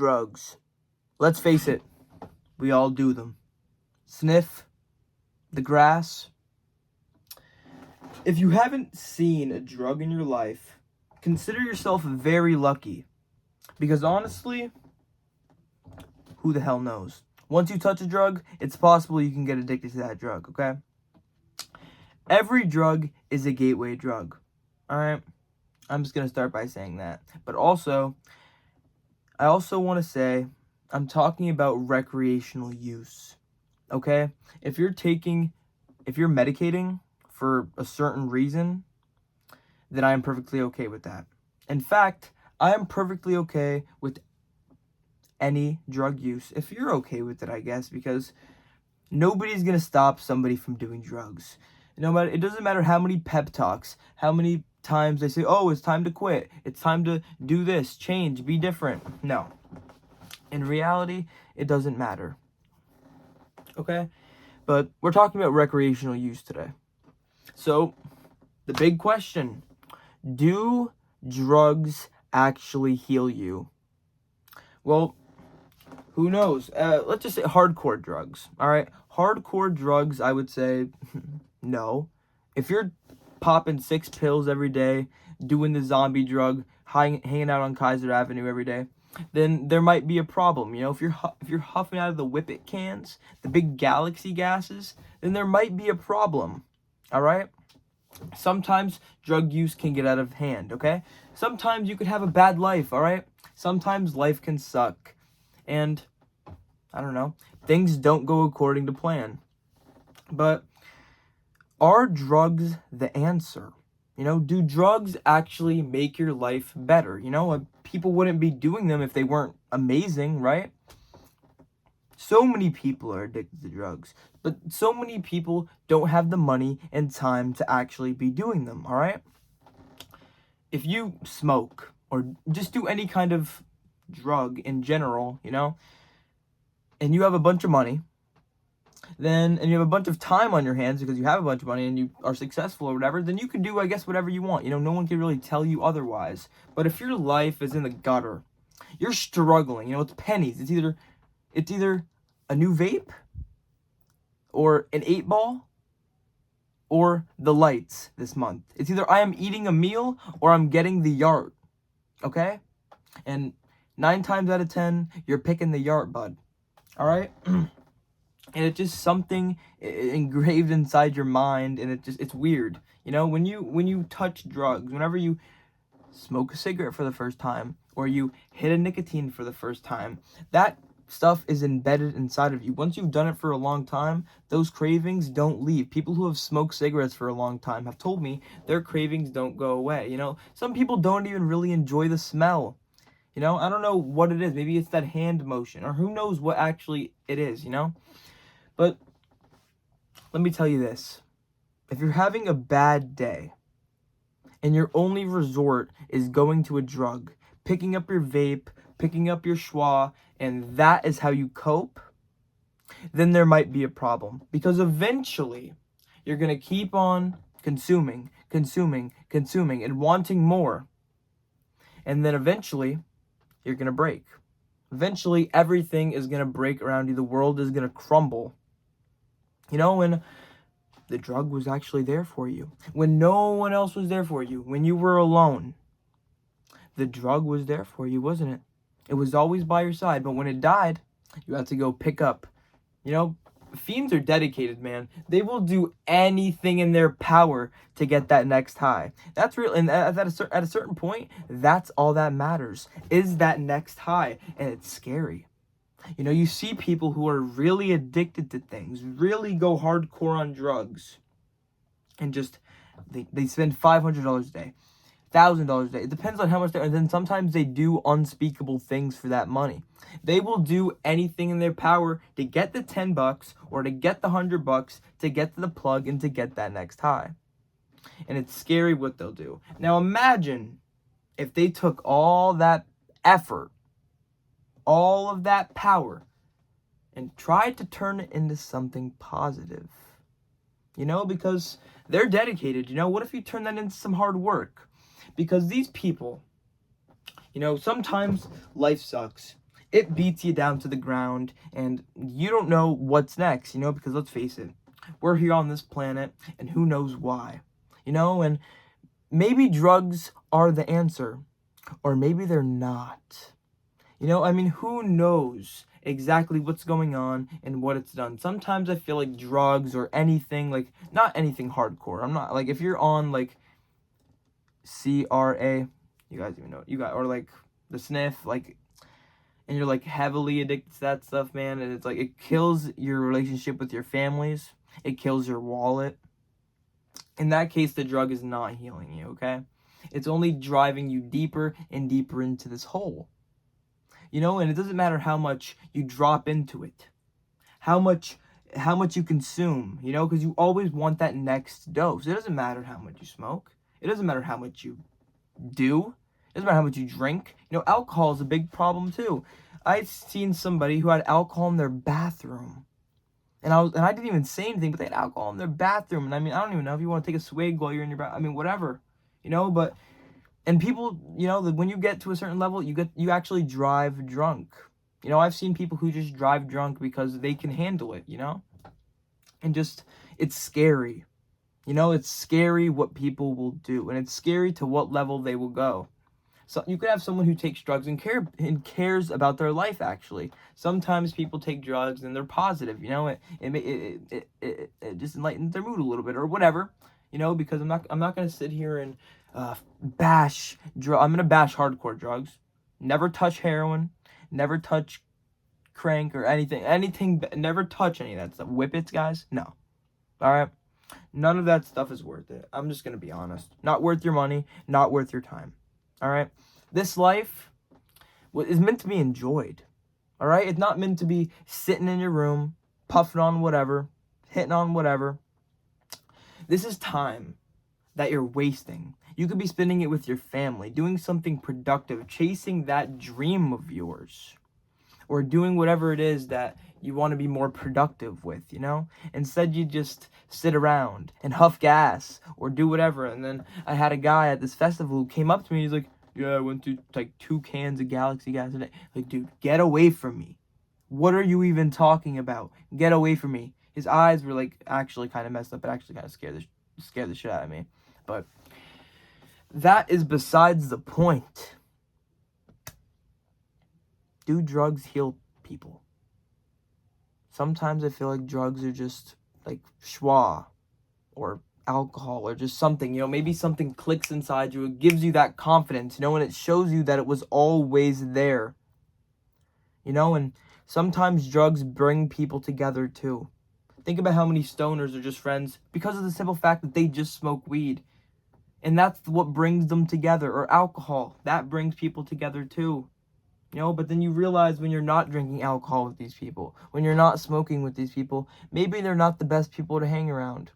Drugs. Let's face it, we all do them. Sniff the grass. If you haven't seen a drug in your life, consider yourself very lucky. Because honestly, who the hell knows? Once you touch a drug, it's possible you can get addicted to that drug, okay? Every drug is a gateway drug, alright? I'm just going to start by saying that. But also, I also want to say, I'm talking about recreational use, okay? If you're medicating for a certain reason, then I am perfectly okay with that. In fact, I am perfectly okay with any drug use. If you're okay with it, I guess, because nobody's going to stop somebody from doing drugs. It doesn't matter how many pep talks, how many times they say, oh, it's time to quit, it's time to do this, change, be different. No. In reality, it doesn't matter. Okay? But we're talking about recreational use today. So, the big question, do drugs actually heal you? Well, who knows? Let's just say hardcore drugs, alright? Hardcore drugs, I would say, no. If you're popping 6 pills every day, doing the zombie drug, hanging out on Kaiser Avenue every day, then there might be a problem. You know, if you're huffing out of the Whippet cans, the big galaxy gases, then there might be a problem. All right? Sometimes drug use can get out of hand, okay? Sometimes you could have a bad life, all right? Sometimes life can suck. And I don't know, things don't go according to plan. But are drugs the answer? You know, do drugs actually make your life better? You know, people wouldn't be doing them if they weren't amazing, right? So many people are addicted to drugs, but so many people don't have the money and time to actually be doing them, all right? If you smoke or just do any kind of drug in general, you know, and you have a bunch of money, and you have a bunch of time on your hands because you have a bunch of money and you are successful or whatever, then you can do, I guess, whatever you want. You know, no one can really tell you otherwise. But if your life is in the gutter, you're struggling, you know, it's pennies. It's either a new vape or an 8-ball or the lights this month. It's either I am eating a meal or I'm getting the yard, okay? And 9 times out of 10, you're picking the yard, bud, all right? And it's just something engraved inside your mind, and it's weird. You know, when you touch drugs, whenever you smoke a cigarette for the first time, or you hit a nicotine for the first time, that stuff is embedded inside of you. Once you've done it for a long time, those cravings don't leave. People who have smoked cigarettes for a long time have told me their cravings don't go away. You know, some people don't even really enjoy the smell. You know, I don't know what it is. Maybe it's that hand motion, or who knows what actually it is, you know? But let me tell you this. If you're having a bad day and your only resort is going to a drug, picking up your vape, picking up your schwa, and that is how you cope, then there might be a problem. Because eventually, you're going to keep on consuming, and wanting more. And then eventually, you're going to break. Eventually, everything is going to break around you. The world is going to crumble. You know, when the drug was actually there for you. When no one else was there for you. When you were alone. The drug was there for you, wasn't it? It was always by your side. But when it died, you had to go pick up. You know, fiends are dedicated, man. They will do anything in their power to get that next high. That's real. And at a certain point, that's all that matters. Is that next high. And it's scary. You know, you see people who are really addicted to things, really go hardcore on drugs, and just, they spend $500 a day, $1,000 a day. It depends on how much and then sometimes they do unspeakable things for that money. They will do anything in their power to get the $10 or to get the $100 to get to the plug and to get that next high. And it's scary what they'll do. Now imagine if they took all that effort, all of that power, and tried to turn it into something positive. You know, because they're dedicated. You know, what if you turn that into some hard work? Because these people, you know, sometimes life sucks. it beats you down to the ground, and you don't know what's next, because let's face it, we're here on this planet, and who knows why, and maybe drugs are the answer, or maybe they're not. Who knows exactly what's going on and what it's done. Sometimes I feel like drugs or anything, like, not anything hardcore. I'm not, like, if you're on, like, CRA, you guys even know, or, like, the sniff, like, and you're, like, heavily addicted to that stuff, man, and it's, like, it kills your relationship with your families. It kills your wallet. In that case, the drug is not healing you, okay? It's only driving you deeper and deeper into this hole. And it doesn't matter how much you drop into it, how much you consume, because you always want that next dose. It doesn't matter how much you smoke. It doesn't matter how much you do. It doesn't matter how much you drink. Alcohol is a big problem too. I've seen somebody who had alcohol in their bathroom. And I didn't even say anything, but they had alcohol in their bathroom. And I don't even know if you want to take a swig while you're in your bathroom. Whatever, but... And people, when you get to a certain level, you actually drive drunk. I've seen people who just drive drunk because they can handle it, And just, it's scary. It's scary what people will do. And it's scary to what level they will go. So you could have someone who takes drugs and cares about their life, actually. Sometimes people take drugs and they're positive, it just enlightens their mood a little bit or whatever, because I'm not going to sit here and bash I'm gonna bash hardcore drugs. Never touch heroin, never touch crank or anything, never touch any of that stuff. Whippets, guys, no. All right, none of that stuff is worth it. I'm just gonna be honest. Not worth your money, not worth your time. All right, this life is meant to be enjoyed. All right, it's not meant to be sitting in your room puffing on whatever, hitting on whatever. This is time that you're wasting. You could be spending it with your family, doing something productive, chasing that dream of yours, or doing whatever it is that you want to be more productive with, Instead, you just sit around and huff gas or do whatever. And then I had a guy at this festival who came up to me. He's like, yeah, I went through like 2 cans of Galaxy gas a day. Like, dude, get away from me. What are you even talking about? Get away from me. His eyes were like actually kind of messed up. It actually kind of scared the shit out of me. But that is besides the point. Do drugs heal people? Sometimes I feel like drugs are just like schwa or alcohol or just something, maybe something clicks inside you. It gives you that confidence, and it shows you that it was always there. And sometimes drugs bring people together too. Think about how many stoners are just friends because of the simple fact that they just smoke weed. And that's what brings them together. Or alcohol. That brings people together too. But then you realize when you're not drinking alcohol with these people, when you're not smoking with these people, maybe they're not the best people to hang around.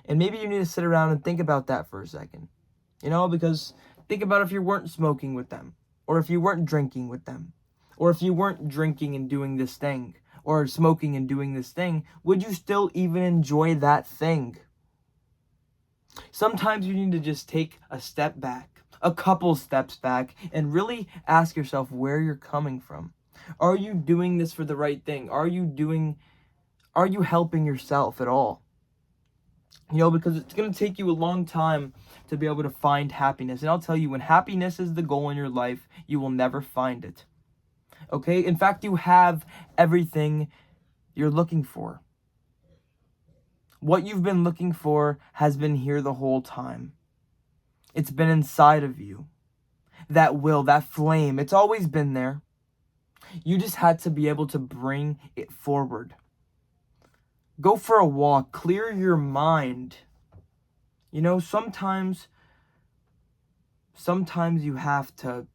And maybe you need to sit around and think about that for a second. Because think about if you weren't smoking with them. Or if you weren't drinking with them. Or if you weren't drinking and doing this thing. Or smoking and doing this thing. Would you still even enjoy that thing? Sometimes you need to just take a step back, a couple steps back, and really ask yourself where you're coming from. Are you doing this for the right thing? Are you helping yourself at all? Because it's going to take you a long time to be able to find happiness. And I'll tell you, when happiness is the goal in your life, you will never find it. Okay? In fact, you have everything you're looking for. What you've been looking for has been here the whole time. It's been inside of you. That will, that flame, it's always been there. You just had to be able to bring it forward. Go for a walk, clear your mind. Sometimes you have to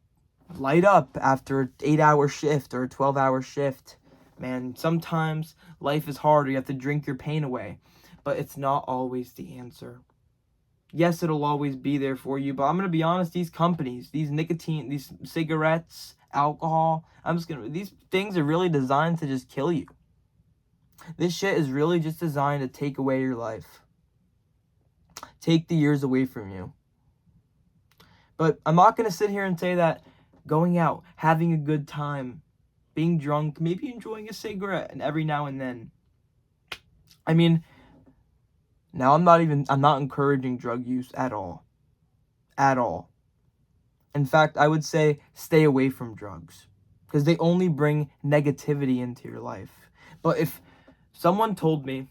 light up after an 8-hour shift or a 12-hour shift. Man, sometimes life is hard. You have to drink your pain away. But it's not always the answer. Yes, it'll always be there for you, but I'm going to be honest, these companies, these nicotine, these cigarettes, alcohol, these things are really designed to just kill you. This shit is really just designed to take away your life. Take the years away from you. But I'm not going to sit here and say that going out, having a good time, being drunk, maybe enjoying a cigarette and every now and then. I mean, now I'm not encouraging drug use at all. At all. In fact, I would say stay away from drugs because they only bring negativity into your life. But if someone told me,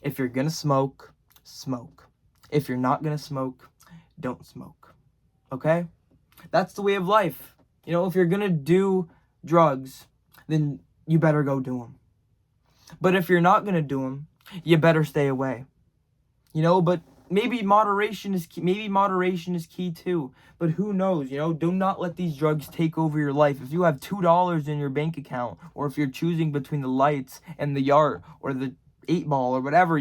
if you're gonna smoke, smoke. If you're not gonna smoke, don't smoke. Okay? That's the way of life. You know, if you're gonna do drugs, then you better go do them. But if you're not gonna do them, you better stay away. You know, but maybe moderation is key. Maybe moderation is key too. But who knows? You know, do not let these drugs take over your life. If you have $2 in your bank account, or if you're choosing between the lights and the yard or the 8 ball or whatever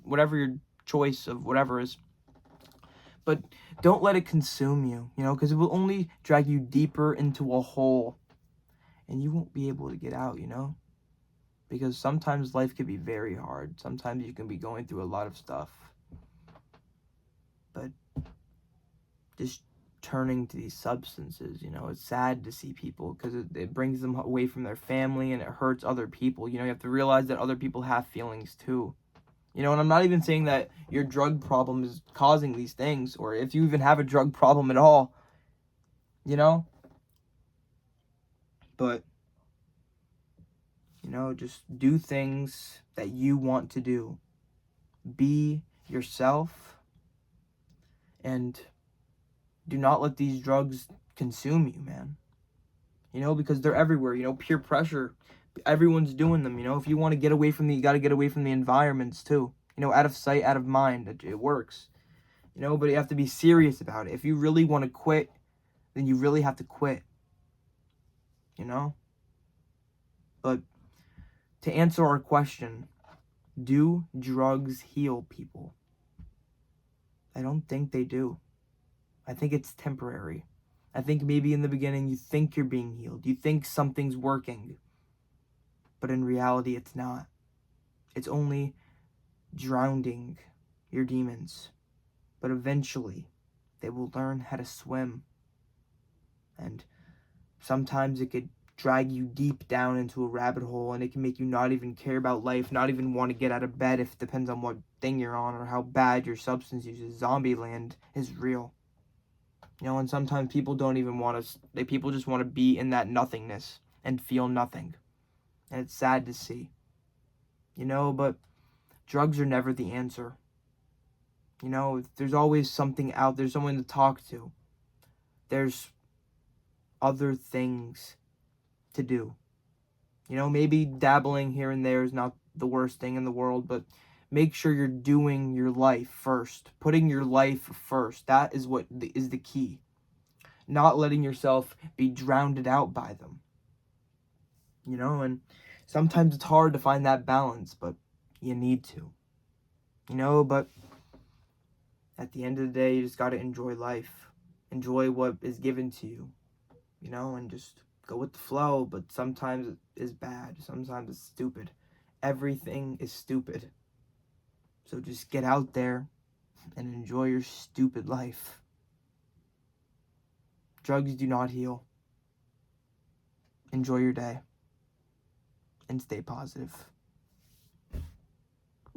whatever your choice of whatever is, but don't let it consume you. You know, because it will only drag you deeper into a hole, and you won't be able to get out. You know, because sometimes life can be very hard. Sometimes you can be going through a lot of stuff. But just turning to these substances, you know, it's sad to see people because it brings them away from their family and it hurts other people. You know, you have to realize that other people have feelings too. You know, and I'm not even saying that your drug problem is causing these things, or if you even have a drug problem at all, you know. But, you know, just do things that you want to do. Be yourself. And do not let these drugs consume you, man. You know, because they're everywhere. You know, peer pressure. Everyone's doing them, you know. If you want to get away from you got to get away from the environments, too. You know, out of sight, out of mind. It works. You know, but you have to be serious about it. If you really want to quit, then you really have to quit. You know? But to answer our question, do drugs heal people? I don't think they do. I think it's temporary. I think maybe in the beginning you think you're being healed. You think something's working. But in reality, it's not. It's only drowning your demons. But eventually, they will learn how to swim. And sometimes it could drag you deep down into a rabbit hole, and it can make you not even care about life, not even want to get out of bed if it depends on what thing you're on or how bad your substance use is. Zombieland is real. You know, and sometimes people don't even want to, people just want to be in that nothingness and feel nothing. And it's sad to see. You know, but drugs are never the answer. You know, there's always something out there, someone to talk to. There's other things to do. You know, maybe dabbling here and there is not the worst thing in the world, but make sure you're doing your life first. Putting your life first. That is what is the key. Not letting yourself be drowned out by them. You know, and sometimes it's hard to find that balance, but you need to. You know, but at the end of the day, you just got to enjoy life. Enjoy what is given to you. You know, and just go with the flow, but sometimes it is bad. Sometimes it's stupid. Everything is stupid. So just get out there and enjoy your stupid life. Drugs do not heal. Enjoy your day and stay positive.